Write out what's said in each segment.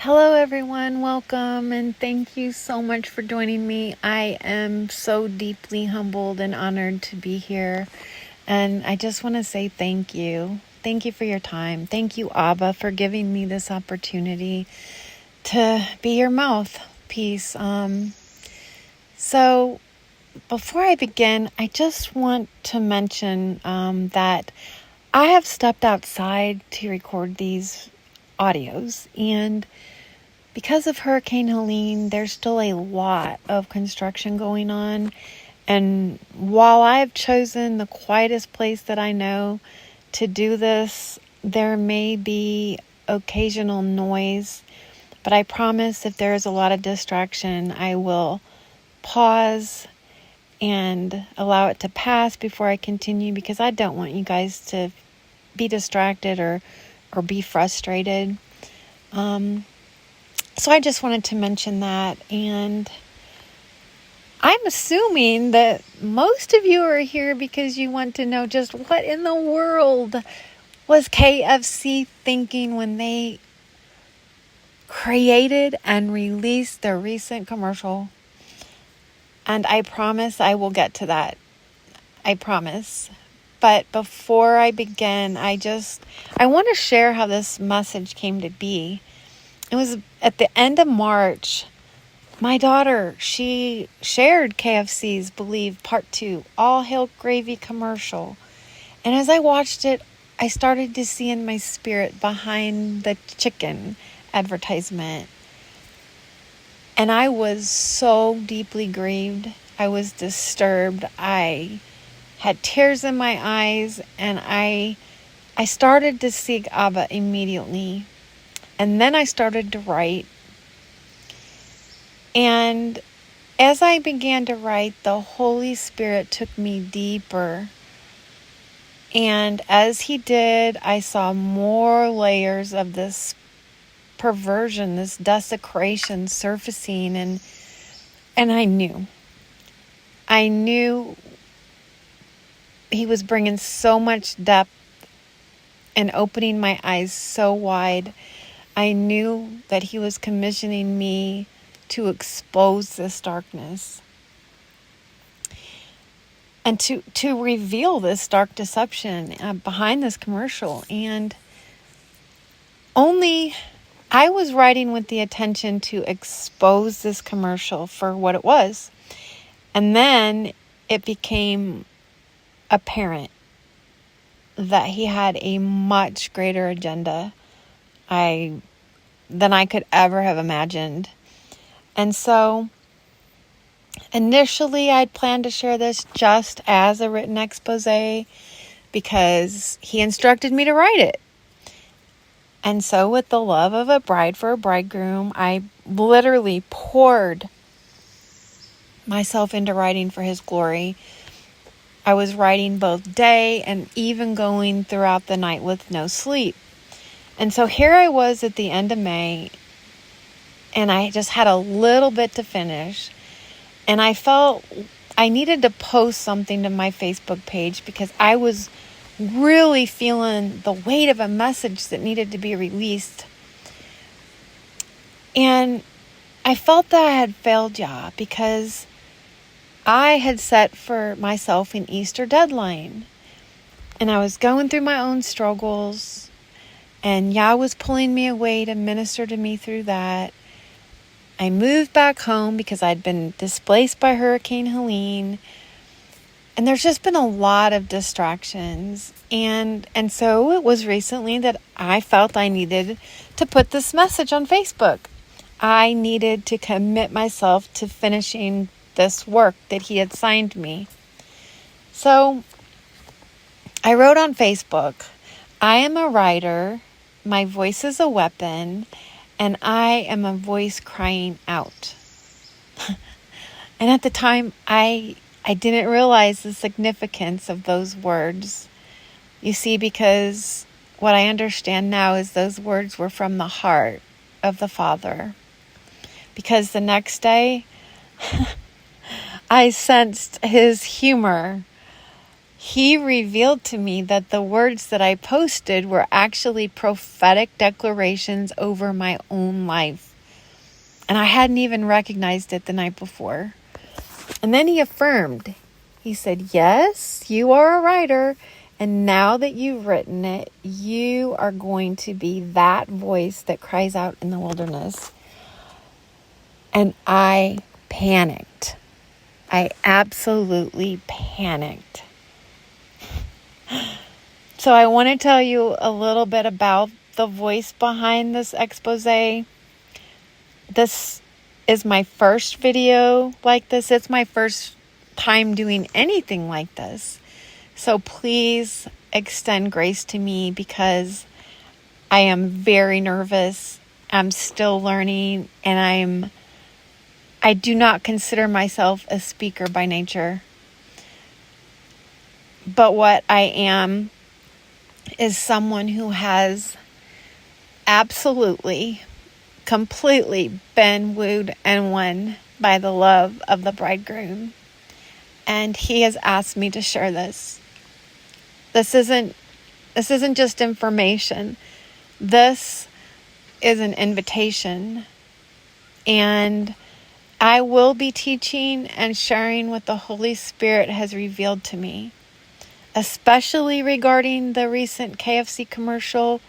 Hello everyone, welcome and thank you so much for joining me. I am so deeply humbled and honored to be here, and I just want to say thank you. Thank you for your time. Thank you, Abba, for giving me this opportunity to be your mouthpiece. So before I begin, I just want to mention that I have stepped outside to record these audios, and because of Hurricane Helene, there's still a lot of construction going on. And while I have chosen the quietest place that I know to do this, there may be occasional noise. But I promise if there is a lot of distraction, I will pause and allow it to pass before I continue, because I don't want you guys to be distracted or be frustrated. So I just wanted to mention that, and I'm assuming that most of you are here because you want to know just what in the world was KFC thinking when they created and released their recent commercial. And I promise I will get to that. I promise. But before I begin, I want to share how this message came to be. It was at the end of March. My daughter, she shared KFC's Believe Part 2, All Hail Gravy commercial. And as I watched it, I started to see in my spirit behind the chicken advertisement. And I was so deeply grieved. I was disturbed. I had tears in my eyes, and I started to seek Abba immediately. And then I started to write. And as I began to write, the Holy Spirit took me deeper. And as He did, I saw more layers of this perversion, this desecration surfacing. And I knew He was bringing so much depth and opening my eyes so wide. I knew that He was commissioning me to expose this darkness and to reveal this dark deception behind this commercial. And only I was writing with the intention to expose this commercial for what it was. And then it became apparent that He had a much greater agenda than I could ever have imagined. And so initially I'd planned to share this just as a written expose because He instructed me to write it. And so with the love of a bride for a bridegroom, I literally poured myself into writing for His glory. I was writing both day and even going throughout the night with no sleep. And so here I was at the end of May, and I just had a little bit to finish. And I felt I needed to post something to my Facebook page because I was really feeling the weight of a message that needed to be released. And I felt that I had failed Yah because I had set for myself an Easter deadline. And I was going through my own struggles, and Yah was pulling me away to minister to me through that. I moved back home because I'd been displaced by Hurricane Helene. And there's just been a lot of distractions. And so it was recently that I felt I needed to put this message on Facebook. I needed to commit myself to finishing this work that He had signed me. So I wrote on Facebook, I am a writer, my voice is a weapon, and I am a voice crying out. And at the time, I didn't realize the significance of those words. You see, because what I understand now is those words were from the heart of the Father. Because the next day, I sensed His humor. he revealed to me that the words that I posted were actually prophetic declarations over my own life. And I hadn't even recognized it the night before. And then he affirmed. He said, yes, you are a writer. And now that you've written it, you are going to be that voice that cries out in the wilderness. And I panicked. I absolutely panicked. So I want to tell you a little bit about the voice behind this expose. This is my first video like this. It's my first time doing anything like this. So please extend grace to me because I am very nervous. I'm still learning, and I do not consider myself a speaker by nature. But what I am is someone who has absolutely, completely been wooed and won by the love of the bridegroom. And he has asked me to share this. This isn't just information. This is an invitation. And I will be teaching and sharing what the Holy Spirit has revealed to me, especially regarding the recent KFC commercial.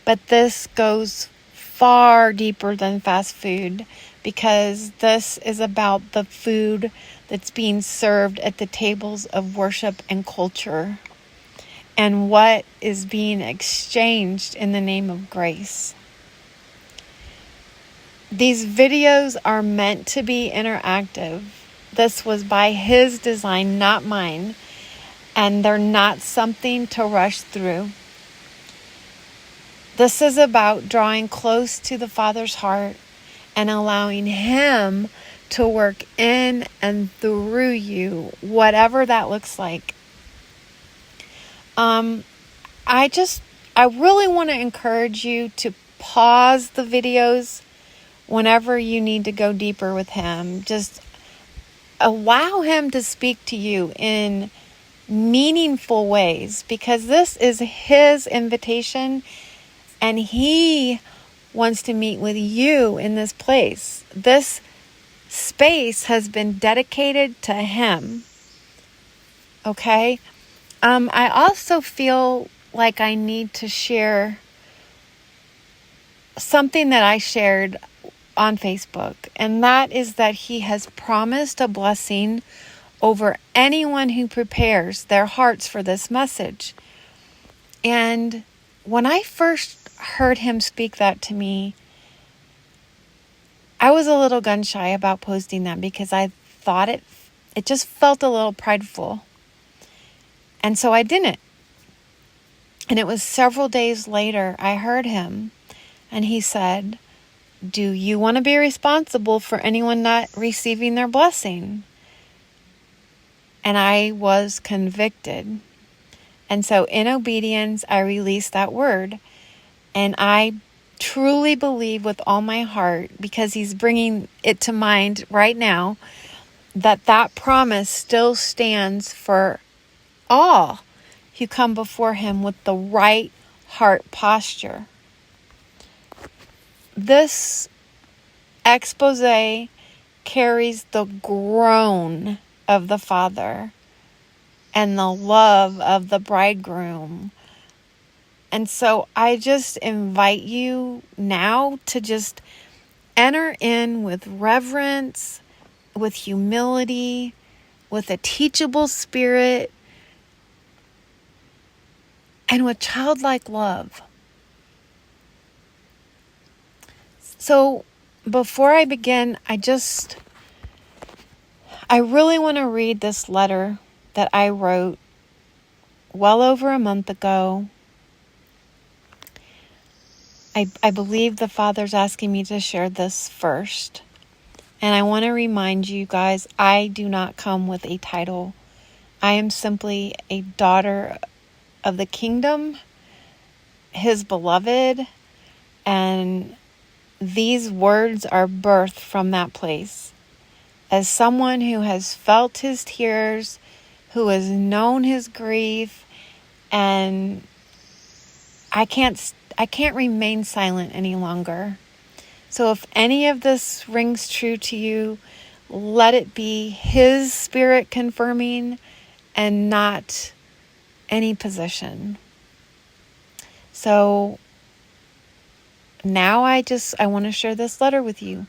But this goes far deeper than fast food, because this is about the food that's being served at the tables of worship and culture, and what is being exchanged in the name of grace. These videos are meant to be interactive. This was by his design, not mine, and they're not something to rush through. This is about drawing close to the Father's heart and allowing him to work in and through you, whatever that looks like. I really want to encourage you to pause the videos whenever you need to go deeper with him. Just allow him to speak to you in meaningful ways, because this is his invitation and he wants to meet with you in this place. This space has been dedicated to him. Okay? I also feel like I need to share something that I shared on Facebook, and that is that he has promised a blessing over anyone who prepares their hearts for this message. And when I first heard him speak that to me, I was a little gun shy about posting that because I thought it just felt a little prideful. And so I didn't. And it was several days later I heard him, and he said, do you want to be responsible for anyone not receiving their blessing? And I was convicted. And so in obedience, I released that word. And I truly believe with all my heart, because he's bringing it to mind right now, that promise still stands for all who come before him with the right heart posture. This expose carries the groan of the Father and the love of the bridegroom. And so I just invite you now to just enter in with reverence, with humility, with a teachable spirit, and with childlike love. So before I begin, I really want to read this letter that I wrote well over a month ago. I believe the Father's asking me to share this first. And I want to remind you guys, I do not come with a title. I am simply a daughter of the kingdom, his beloved, and these words are birthed from that place. As someone who has felt his tears, who has known his grief, and I can't remain silent any longer. So if any of this rings true to you, let it be his spirit confirming and not any position. So now I want to share this letter with you.